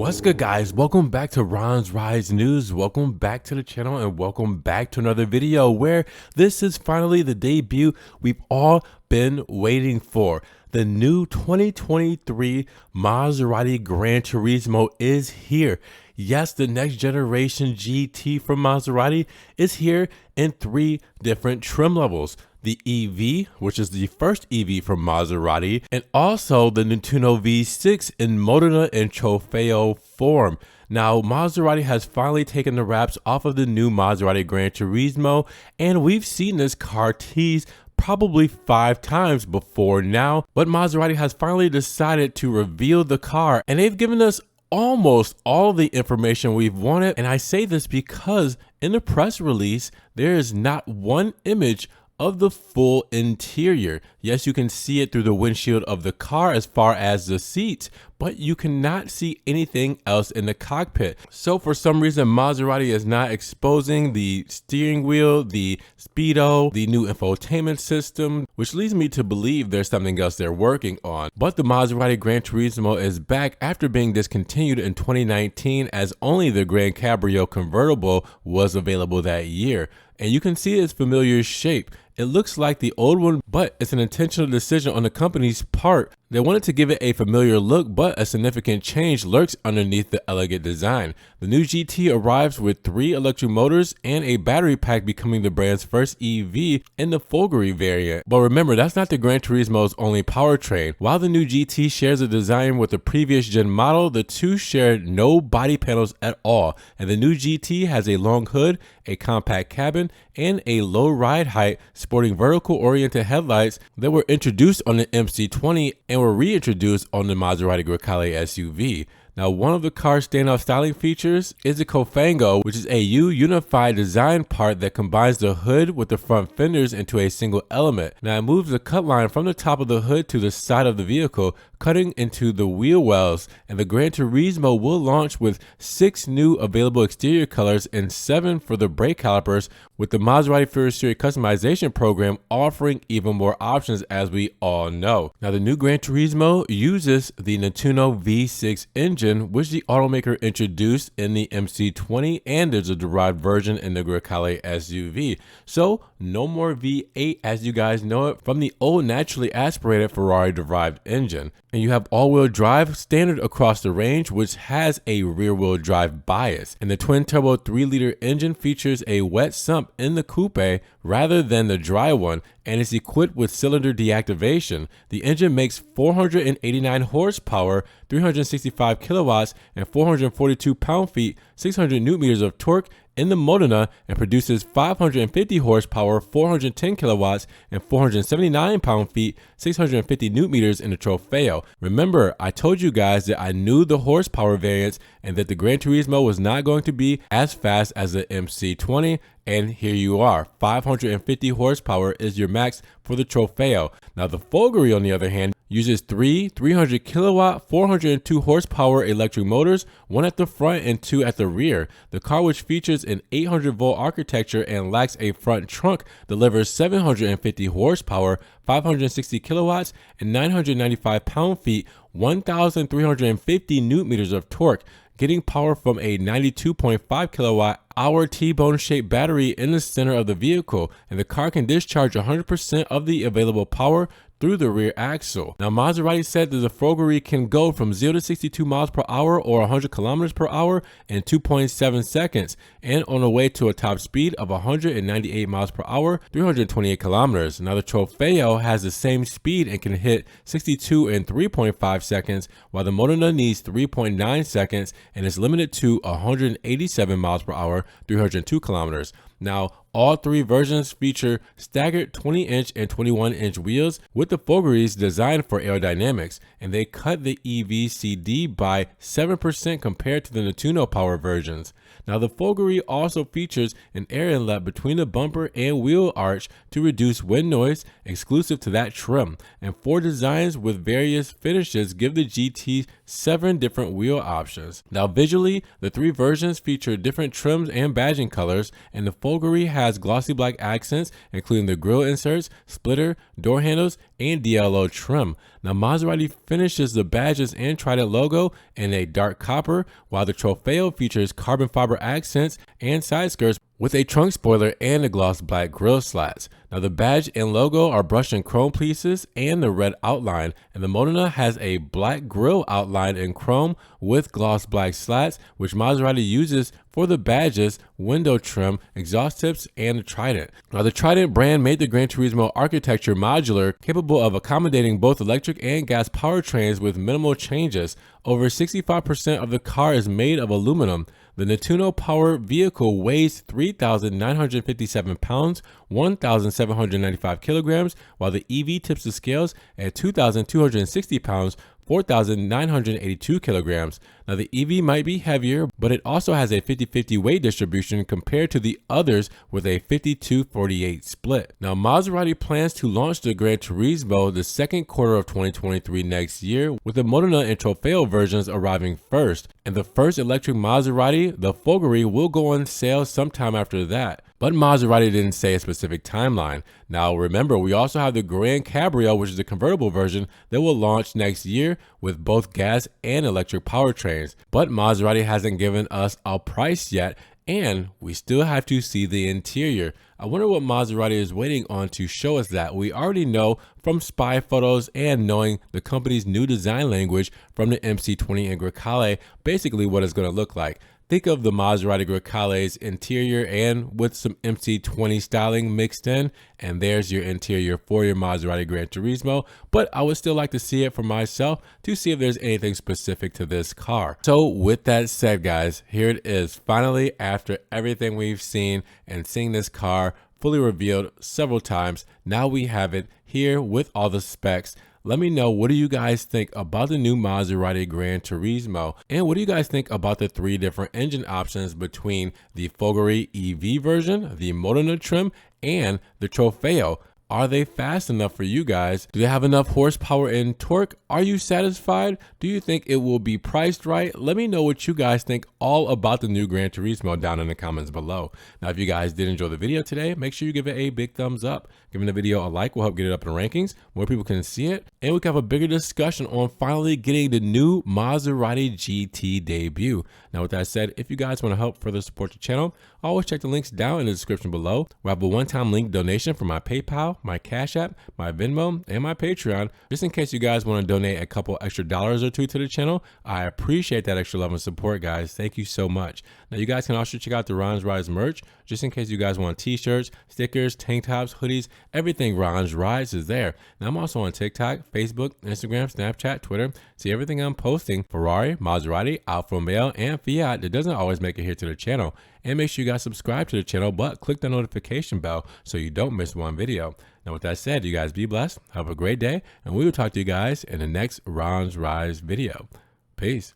What's good, guys? Welcome back to Ron's Rides News. Welcome back to the channel and welcome back to another video where this is finally the debut we've all been waiting for. The new 2023 Maserati Granturismo is here. Yes, the next generation GT from Maserati is here in 3 different trim levels. The EV, which is the first EV from Maserati, and also the Granturismo V6 in Modena and Trofeo form. Now, Maserati has finally taken the wraps off of the new Maserati Granturismo, and we've seen this car teased probably 5 times before now, but Maserati has finally decided to reveal the car, and they've given us almost all the information we've wanted. And I say this because in the press release, there is not one image of the full interior. Yes, you can see it through the windshield of the car as far as the seats, but you cannot see anything else in the cockpit. So for some reason, Maserati is not exposing the steering wheel, the speedo, the new infotainment system, which leads me to believe there's something else they're working on. But the Maserati Granturismo is back after being discontinued in 2019, as only the Gran Cabrio convertible was available that year. And you can see its familiar shape. It looks like the old one, but it's an intentional decision on the company's part. They wanted to give it a familiar look, but a significant change lurks underneath the elegant design. The new GT arrives with 3 electric motors and a battery pack, becoming the brand's first EV in the Folgore variant. But remember, that's not the Granturismo's only powertrain. While the new GT shares a design with the previous gen model, the two share no body panels at all. And the new GT has a long hood, a compact cabin, and a low ride height, sporting vertical oriented headlights that were introduced on the MC20 and were reintroduced on the Maserati Grecale SUV. Now, one of the car's standout styling features is the Cofango, which is a unified design part that combines the hood with the front fenders into a single element. Now, it moves the cut line from the top of the hood to the side of the vehicle, cutting into the wheel wells, and the Granturismo will launch with 6 new available exterior colors and 7 for the brake calipers, with the Maserati Fury customization program offering even more options, as we all know. Now, the new Granturismo uses the Granturismo V6 engine, which the automaker introduced in the MC20, and there's a derived version in the Grecale SUV. So no more V8 as you guys know it from the old naturally aspirated Ferrari derived engine. And you have all-wheel drive standard across the range, which has a rear-wheel drive bias. And the twin-turbo 3-liter engine features a wet sump in the coupe rather than the dry one, and is equipped with cylinder deactivation. The engine makes 489 horsepower, 365 kilowatts, and 442 pound-feet, 600 newton-meters of torque in the Modena, and produces 550 horsepower, 410 kilowatts, and 479 pound-feet, 650 newton-meters in the Trofeo. Remember, I told you guys that I knew the horsepower variants and that the Granturismo was not going to be as fast as the MC20, and here you are. 550 horsepower is your max for the Trofeo. Now, the Folgore, on the other hand, uses 3 300 kilowatt, 402 horsepower electric motors, 1 at the front and 2 at the rear. The car, which features an 800-volt architecture and lacks a front trunk, delivers 750 horsepower, 560 kilowatts, and 995 pound-feet, 1,350 newton-meters of torque, getting power from a 92.5 kilowatt hour T-bone shaped battery in the center of the vehicle, and the car can discharge 100% of the available power through the rear axle. Now, Maserati said that the Folgore can go from 0 to 62 miles per hour or 100 kilometers per hour in 2.7 seconds, and on the way to a top speed of 198 miles per hour, 328 kilometers. Now, the Trofeo has the same speed and can hit 62 in 3.5 seconds, while the Modena needs 3.9 seconds and is limited to 187 miles per hour, 302 kilometers. Now, all 3 versions feature staggered 20-inch and 21-inch wheels, with the Folgore's designed for aerodynamics, and they cut the EVCD by 7% compared to the Granturismo power versions. Now the Folgore also features an air inlet between the bumper and wheel arch to reduce wind noise, exclusive to that trim, and 4 designs with various finishes give the GT 7 different wheel options. Now visually, the 3 versions feature different trims and badging colors, and the Folgore has glossy black accents including the grille inserts, splitter, door handles, and DLO trim. Now Maserati finishes the badges and Trident logo in a dark copper, while the Trofeo features carbon fiber accents and side skirts with a trunk spoiler and a gloss black grille slats. Now the badge and logo are brushed in chrome pieces and the red outline, and the Modena has a black grille outline in chrome with gloss black slats, which Maserati uses for the badges, window trim, exhaust tips, and the Trident. Now the Trident brand made the Granturismo architecture modular, capable of accommodating both electric and gas powertrains with minimal changes. Over 65% of the car is made of aluminum. The Nettuno power vehicle weighs 3,957 pounds, 1,795 kilograms, while the EV tips the scales at 2,260 pounds, 4,982 kilograms. Now the EV might be heavier, but it also has a 50-50 weight distribution compared to the others with a 52-48 split. Now Maserati plans to launch the Granturismo the second quarter of 2023 next year, with the Modena and Trofeo versions arriving first, and the first electric Maserati, the Folgore, will go on sale sometime after that. But Maserati didn't say a specific timeline. Now remember, we also have the Gran Cabrio, which is the convertible version that will launch next year with both gas and electric powertrains. But Maserati hasn't given us a price yet, and we still have to see the interior. I wonder what Maserati is waiting on to show us that. We already know from spy photos and knowing the company's new design language from the MC20 and Grecale basically what it's going to look like. Think of the Maserati Grecale's interior and with some MC20 styling mixed in, and there's your interior for your Maserati Granturismo. But I would still like to see it for myself to see if there's anything specific to this car. So with that said, guys, here it is. Finally, after everything we've seen and seeing this car fully revealed several times, now we have it here with all the specs. Let me know, what do you guys think about the new Maserati Granturismo? And what do you guys think about the 3 different engine options between the Folgore EV version, the Modena trim, and the Trofeo? Are they fast enough for you guys? Do they have enough horsepower and torque? Are you satisfied? Do you think it will be priced right? Let me know what you guys think all about the new Granturismo down in the comments below. Now, if you guys did enjoy the video today, make sure you give it a big thumbs up. Giving the video a like will help get it up in the rankings. More people can see it, and we can have a bigger discussion on finally getting the new Maserati GT debut. Now, with that said, if you guys want to help further support the channel, always check the links down in the description below. We have a one-time link donation for my PayPal, my Cash App, my Venmo, and my Patreon, just in case you guys want to donate a couple extra dollars or 2 to the channel. I appreciate that extra love and support, guys. Thank you so much. Now, you guys can also check out the Ron's Rides merch, just in case you guys want t-shirts, stickers, tank tops, hoodies, everything Ron's Rides is there. Now, I'm also on TikTok, Facebook, Instagram, Snapchat, Twitter. See everything I'm posting: Ferrari, Maserati, Alfa Romeo, and Fiat that doesn't always make it here to the channel. And make sure you guys subscribe to the channel, but click the notification bell so you don't miss one video. Now, with that said, you guys be blessed, have a great day, and we will talk to you guys in the next Ron's Rides video. Peace.